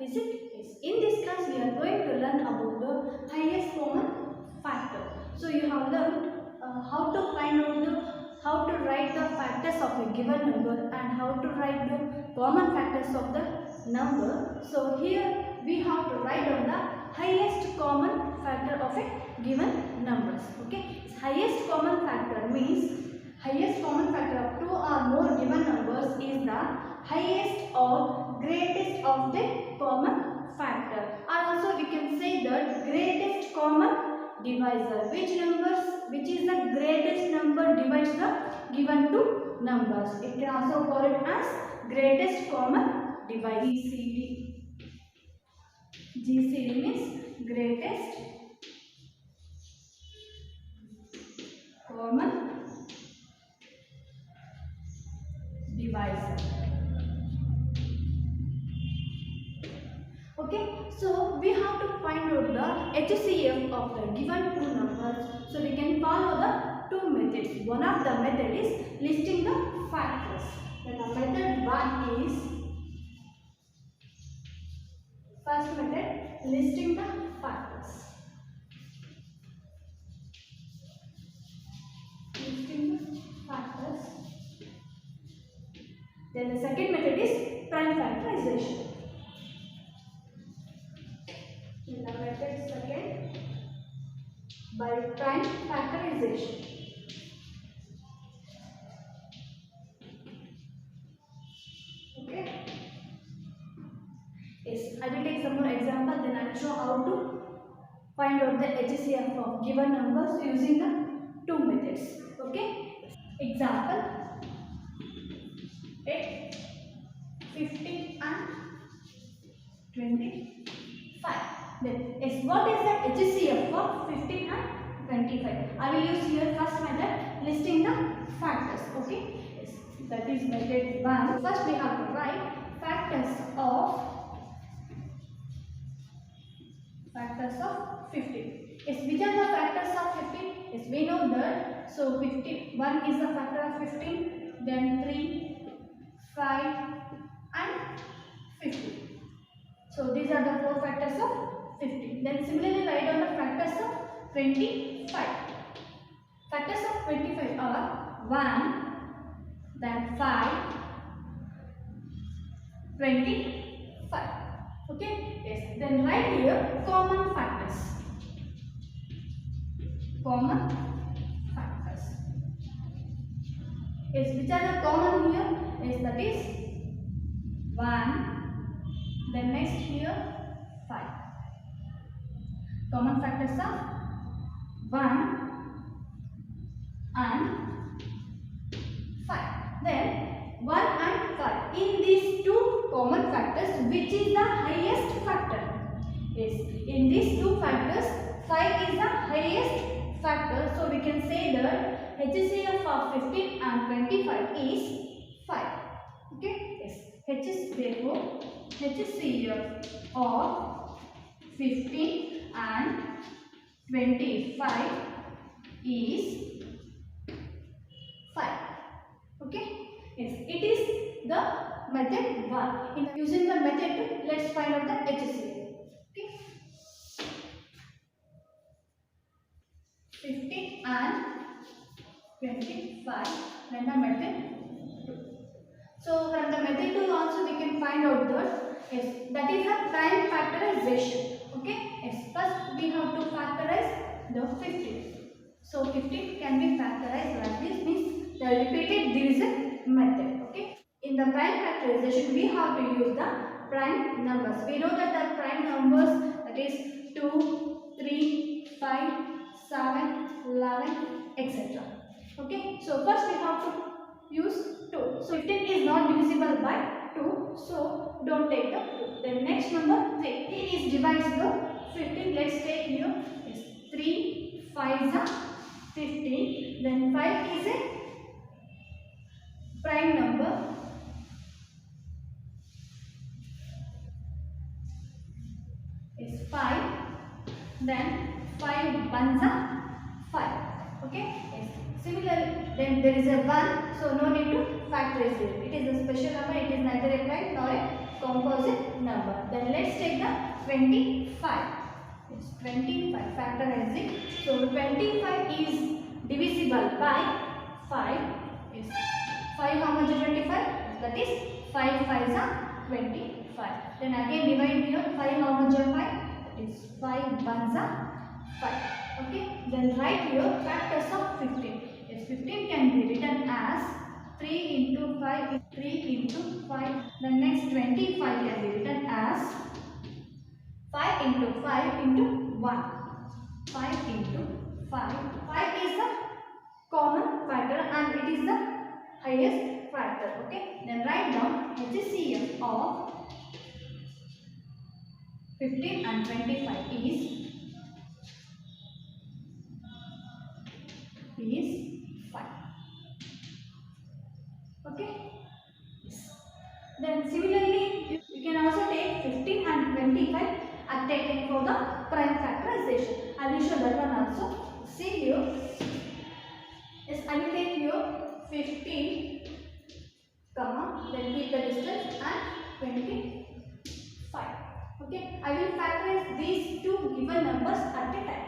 Is it? Yes. In this class, we are going to learn about the highest common factor. So you have learned how to find out how to write the factors of a given number and how to write the common factors of the number. So here we have to write down the highest common factor of a given numbers. Okay. Highest common factor means highest common factor of two or more given numbers is the highest or greatest of the common factor, or also we can say that greatest common divisor. Which is the greatest number divides the given two numbers. It can also call it as greatest common divisor. GCD means greatest common divisor. Okay, so we have to find out the HCF of the given two numbers. So we can follow the two methods. One of the method is listing the factors. Then the method one is first method listing the factors. Listing the factors. Then the second method is prime factorization. In the method second, by prime factorization. Okay. Yes, I will take some more example. Then I will show how to find out the HCF of given numbers using the two methods. Okay. Example: take 15 and 25. Then, yes, what is the HCF for 15 and 25? I will use here first method listing the factors. Okay, yes, that is method 1. First, we have to write factors of 15. Yes, which are the factors of 15? Yes, we know that. So, 15. 1 is the factor of 15. Then 3, 5, and 15. So these are the four factors of 15. Then similarly write down the factors of 25. Factors of 25 are 1, then 5, 25. Okay? Yes. Then write here common factors. Common factors. Yes, which are the common here? Yes, that is 1. Then next here 5. Common factors are 1 and 5. Then 1 and 5. In these two common factors, which is the highest factor? Yes, in these two factors, 5 is the highest factor. So we can say that HCF of 15 and 25 is 5. Okay? Yes. Therefore, HCF of 15 and 25 is 5. Okay? Yes, it is the method 1. In using the method 2, let's find out the HCF. Okay? 15 and 25, then the method 2. So from the method 2 also we can find out that, yes, that is a prime factorization. Okay? Yes, first we have to factorize the 15. So 15 can be factorized like this, means the repeated division method. Okay? In the prime factorization we have to use the prime numbers. We know that the prime numbers, that is 2, 3, 5, 7, 11, etc. Okay? So first we have to use 2. So 15 is not divisible by 2. So don't take the 2. Then next number 3. It is divides the 15. Let's take here. Yes. 3, 5 is a 15. Then 5 is a prime number. Is 5. Then 5 ones are 5. Okay. Yes. Similarly, then there is a 1, so no need to factorize it. It is a special number, it is neither a prime nor a composite number. Then let's take the 25. It's 25. Factorize it. So 25 is divisible by 5. Is 5 how much is 25? That is 5 5s are 25. Then again divide here. 5 how much is 5? That is 5 1s are 5. Okay. Then write here factors of 15. Yes, 15 can be written as 3 into 5 is 3 into 5. The next 25 can be written as 5 into 5 into 1. 5 into 5. 5 is the common factor and it is the highest factor. Okay. Then write down HCF of 15 and 25 is 5. Okay. Then similarly, you can also take 15 and 25 and taken for the prime factorization. I will show that one also. See here. Yes, I will take here 15, comma, then keep the distance and 25. Okay. I will factorize these two given numbers at a time.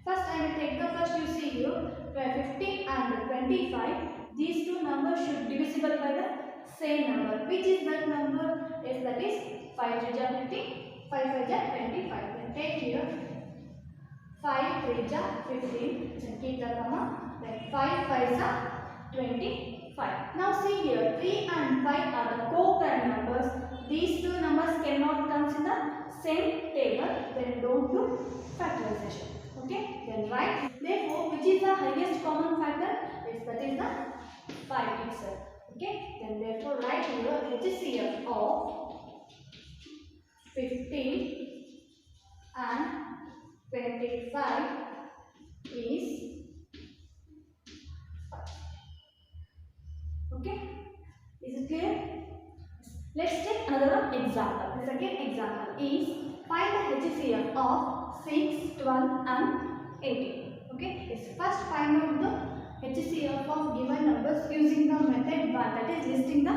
First, I will take the first you see here where 15 and 25. These two numbers should be divisible by the same number. Which is that number? Yes, that is 5 3 are 15, 5 5 are 25. Then take here 5 3 are 15. Then keep the comma. Then 5 5 are 25. Now see here 3 and 5 are the co-prime numbers. These two numbers cannot come in the same table. Then don't do factorization. Okay. Then write. Therefore, which is the highest common factor? Yes, that is the 5 itself. Okay, then therefore write here HCF of 15 and 25 is 5. Okay, is it clear? Let's take another example. The second example is find the HCF of 6, 12 and 18. Okay, yes, first find out the HCF of given numbers using the method 1, that is listing the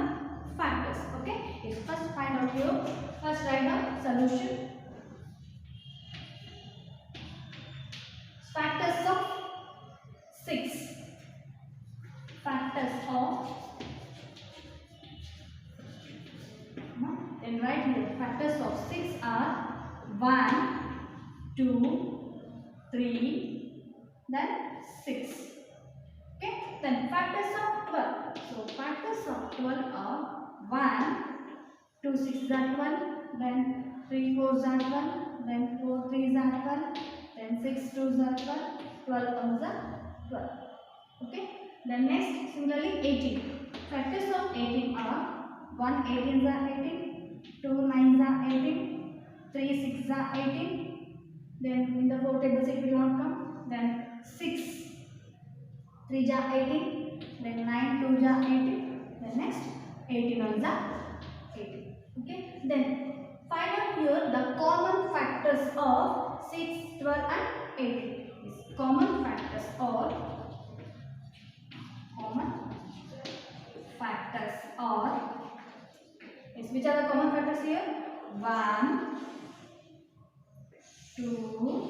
factors. Okay, yes, first find out here. First write the solution. Factors of 6. Factors of, then write here. Factors of 6 are 1, 2, 3, then 6. Okay, then factors of 12. So factors of 12 are 1, 2 6s are 12, then 3 4s are 12, then 4 3s are 12, then 6 2s are 12, 12 1s are 12. Okay, then next similarly 18. Factors of 18 are 1 18s are 18, 2 9s are 18, 3 6s are 18. Then in the 4 tables it will not come. Then 6 3 are 18, then 9 2 are 18, then next 18 1s are 18. Okay, then find out here the common factors of 6, 12 and 18. These common factors are yes, which are the common factors here? 1, 2,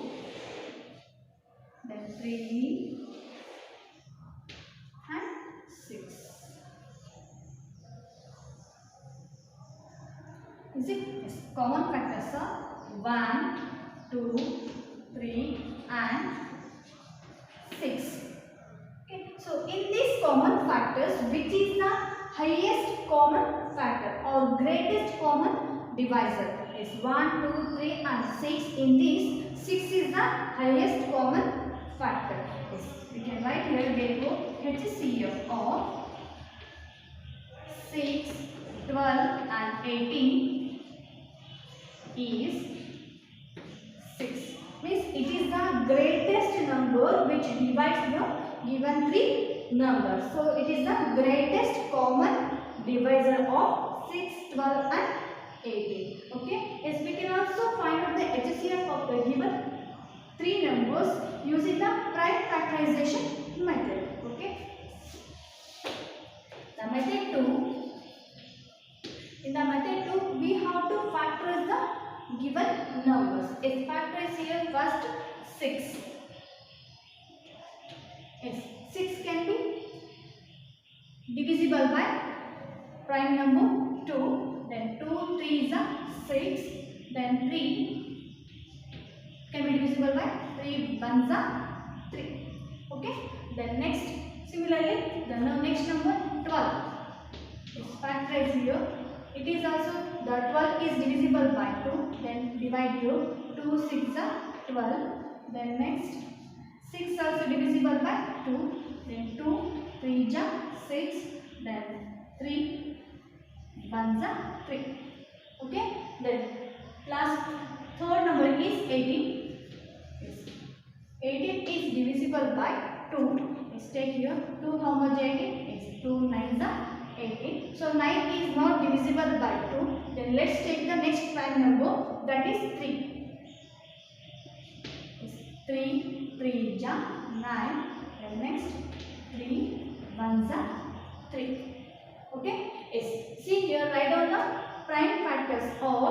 then 3 and 6. Is it? Yes. Common factors are 1, 2, 3 and 6. Okay. So in these common factors, which is the highest common factor or greatest common divisor? Is 1, 2, 3 and 6. In these, 6 is the highest common factor. Yes. We can write here therefore HCF of 6, 12 and 18 is 6. Means it is the greatest number which divides the given three numbers. So it is the greatest common divisor of 6, 12 and 18. Okay. Yes, we can also find out the HCF of the given three numbers using the prime factorization method. Okay. The method 2. In the method 2, we have to factorize the given numbers. Its factor is here first 6. Yes, 6 can be divisible by prime number 2. Then 2 3 is 6. Then 3 can be divisible by 3 1s are 3. Okay. Then next, similarly, the next number 12. Its factor is here. It is also the 12 is divisible by 2. Then divide here. 2 6 are 12. Then next 6 also divisible by 2. Then 2 3 are 6. Then 3 1s are 3. Okay. Then last third number is 18. Yes. 18 is divisible by 2. Let's take here 2. How much 18? Yes. 2 9s are 18. So 9 is not divisible by 2. Then let's take the next prime number, that is 3. Yes. 3 3 is 9. Then next 3 1s are 3. Okay. Yes. See here, write down the prime factors of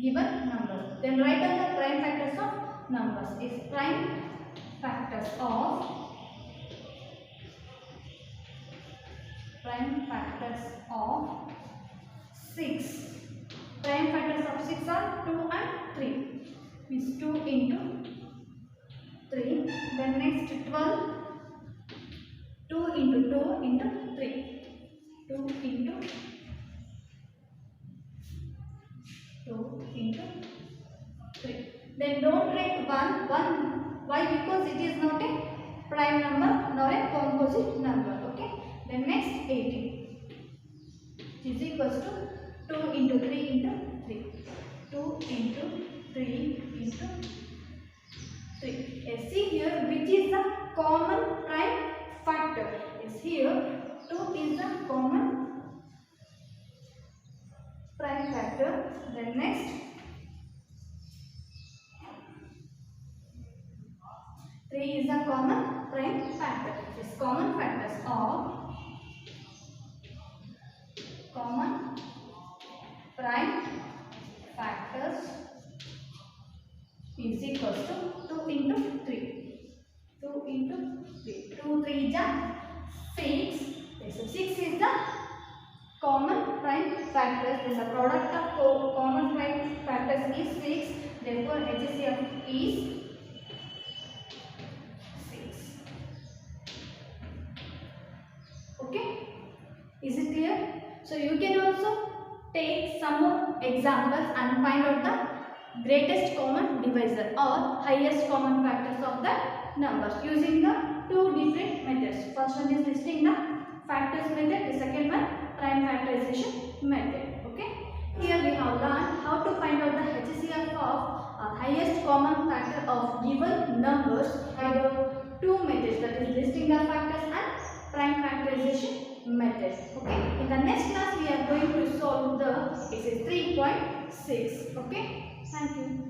given numbers. Then write down the prime factors of numbers. Is prime factors of 6. Prime factors of 6 are 2 and 3. Means 2 into 3. Then next 12. 2 into 2 into 3. 2 into 2 into 3. Then don't write 1. Why? Because it is not a prime number nor a composite number. Okay. Then next 18 is equals to 2 into 3 into 3. 2 into 3 into 3. Yes, see here which is the common prime factor. Yes, here 2 is the common prime factor. Then next 3 is the common prime factor. This common factors of common prime factors is equals to 2 into 3. 2 into 3. 2 3 is 6. So 6 is the common prime factors. Then the product of common prime factors is 6. Therefore HCF is 6. Okay. Is it clear? So you can also take some more examples and find out the greatest common divisor or highest common factors of the numbers using the two different methods. First one is listing the factors method, the second one prime factorization method. Okay. Here we have learned how to find out the HCF of highest common factor of given numbers by the two methods, that is listing the factors and prime factorization method. Okay. In the next class we are going to solve the exercise 3.6. Okay. Thank you.